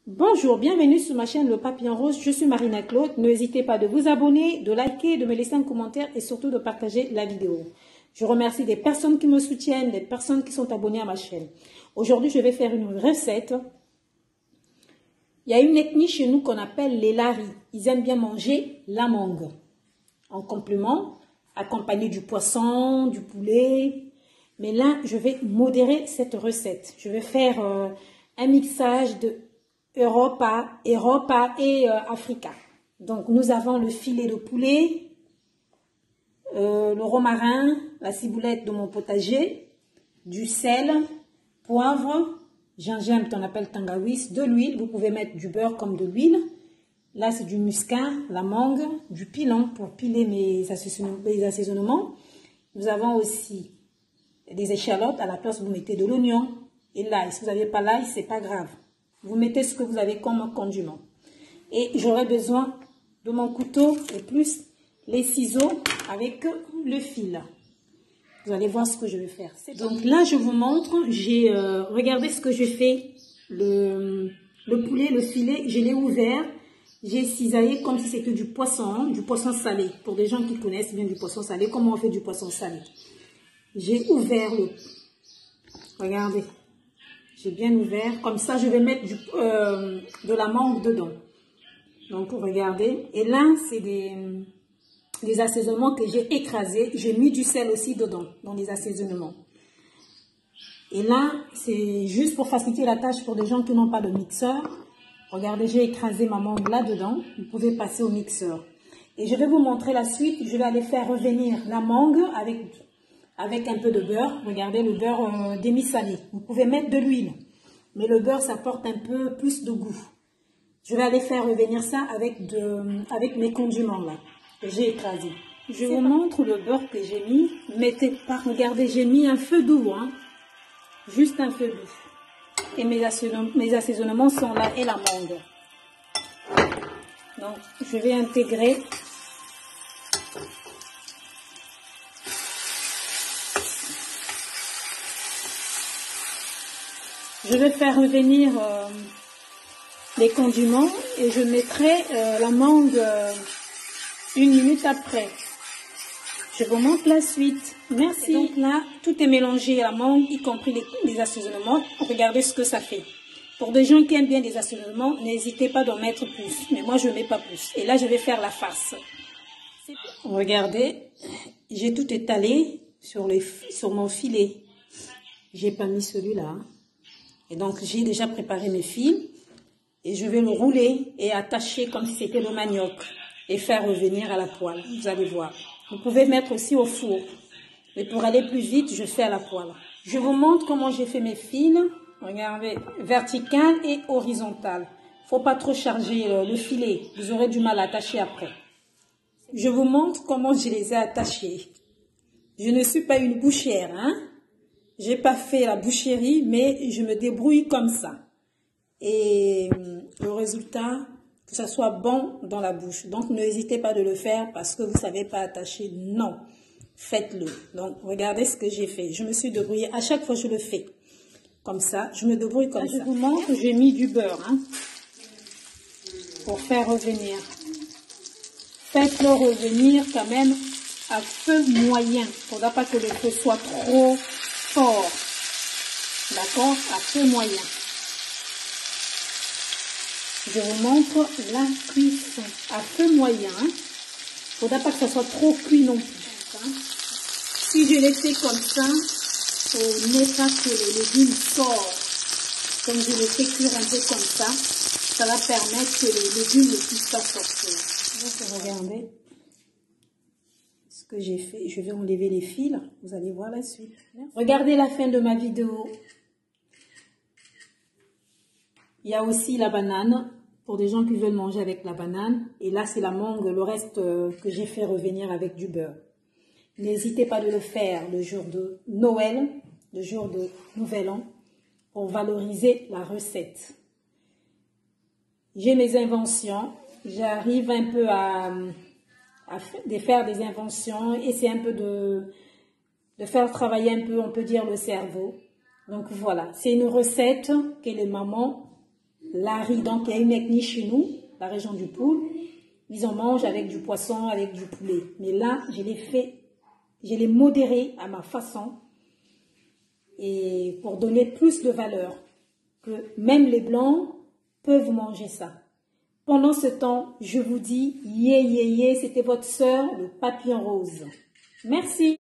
Bonjour, bienvenue sur ma chaîne Le Papillon Rose, je suis Marina Claude. N'hésitez pas de vous abonner, de liker, de me laisser un commentaire et surtout de partager la vidéo. Je remercie des personnes qui me soutiennent, des personnes qui sont abonnées à ma chaîne. Aujourd'hui, je vais faire une recette. Il y a une ethnie chez nous qu'on appelle les Laris. Ils aiment bien manger la mangue. En complément, accompagné du poisson, du poulet. Mais là, je vais modérer cette recette. Je vais faire un mixage de Europa et Africa. Donc, nous avons le filet de poulet, le romarin, la ciboulette de mon potager, du sel, poivre, gingembre qu'on appelle tangawiz, de l'huile. Vous pouvez mettre du beurre comme de l'huile. Là, c'est du muscat, la mangue, du pilon pour piler mes assaisonnements. Nous avons aussi des échalotes. À la place, vous mettez de l'oignon et l'ail. Si vous n'avez pas l'ail, c'est pas grave. Vous mettez ce que vous avez comme condiment. Et j'aurai besoin de mon couteau et plus les ciseaux avec le fil. Vous allez voir ce que je vais faire. Donc là, je vous montre, j'ai regardé ce que j'ai fait. Le poulet, le filet, je l'ai ouvert. J'ai cisaillé comme si c'était du poisson salé. Pour des gens qui connaissent bien du poisson salé, comment on fait du poisson salé. J'ai ouvert le... Regardez. J'ai bien ouvert. Comme ça, je vais mettre de la mangue dedans. Donc, regardez. Et là, c'est des assaisonnements que j'ai écrasés. J'ai mis du sel aussi dedans, dans les assaisonnements. Et là, c'est juste pour faciliter la tâche pour des gens qui n'ont pas de mixeur. Regardez, j'ai écrasé ma mangue là-dedans. Vous pouvez passer au mixeur. Et je vais vous montrer la suite. Je vais aller faire revenir la mangue avec un peu de beurre. Regardez, le beurre demi-salé. Vous pouvez mettre de l'huile. Mais le beurre, ça apporte un peu plus de goût. Je vais aller faire revenir ça avec mes condiments là, que j'ai écrasés. Je vous montre le beurre que j'ai mis. Mettez pas, regardez, j'ai mis un feu doux. Hein. Juste un feu doux. Et mes assaisonnements sont là et la mangue. Donc, je vais intégrer. Je vais faire revenir les condiments et je mettrai la mangue 1 minute après. Je vous montre la suite. Merci. Et donc là, tout est mélangé à la mangue, y compris les assaisonnements. Regardez ce que ça fait. Pour des gens qui aiment bien les assaisonnements, n'hésitez pas d'en mettre plus. Mais moi, je ne mets pas plus. Et là, je vais faire la farce. Regardez, j'ai tout étalé sur mon filet. J'ai pas mis celui-là. Et donc, j'ai déjà préparé mes fils. Et je vais le rouler et attacher comme si c'était le manioc. Et faire revenir à la poêle. Vous allez voir. Vous pouvez mettre aussi au four. Mais pour aller plus vite, je fais à la poêle. Je vous montre comment j'ai fait mes fils. Regardez, vertical et horizontal. Faut pas trop charger le filet. Vous aurez du mal à attacher après. Je vous montre comment je les ai attachés. Je ne suis pas une bouchère, hein. J'ai pas fait la boucherie, mais je me débrouille comme ça. Et le résultat, que ça soit bon dans la bouche. Donc, n'hésitez pas de le faire parce que vous ne savez pas attacher. Non, faites-le. Donc, regardez ce que j'ai fait. Je me suis débrouillée. À chaque fois, je le fais. Comme ça, je me débrouille comme ça. Je vous montre, j'ai mis du beurre hein, pour faire revenir. Faites-le revenir quand même à feu moyen. Il ne faudra pas que le feu soit trop fort. D'accord? À feu moyen. Je vous montre la cuisson à feu moyen. Il ne faudra pas que ça soit trop cuit non plus. Hein. Si je l'ai fait comme ça, il n'est pas que les légumes sortent. Comme je l'ai fait cuire un peu comme ça va permettre que les légumes ne puissent pas sortir. Donc regardez ce que j'ai fait. Je vais enlever les fils. Vous allez voir la suite. Merci. Regardez la fin de ma vidéo. Il y a aussi la banane, pour des gens qui veulent manger avec la banane. Et là, c'est la mangue, le reste que j'ai fait revenir avec du beurre. N'hésitez pas de le faire le jour de Noël, le jour de Nouvel An, pour valoriser la recette. J'ai mes inventions. J'arrive un peu à faire des inventions, essayer un peu de faire travailler un peu, on peut dire, le cerveau. Donc voilà, c'est une recette que les mamans la riz, donc il y a une ethnie chez nous, la région du Poul, ils en mangent avec du poisson, avec du poulet. Mais là, je l'ai modéré à ma façon et pour donner plus de valeur, que même les blancs peuvent manger ça. Pendant ce temps, je vous dis, c'était votre sœur, le papillon rose. Merci.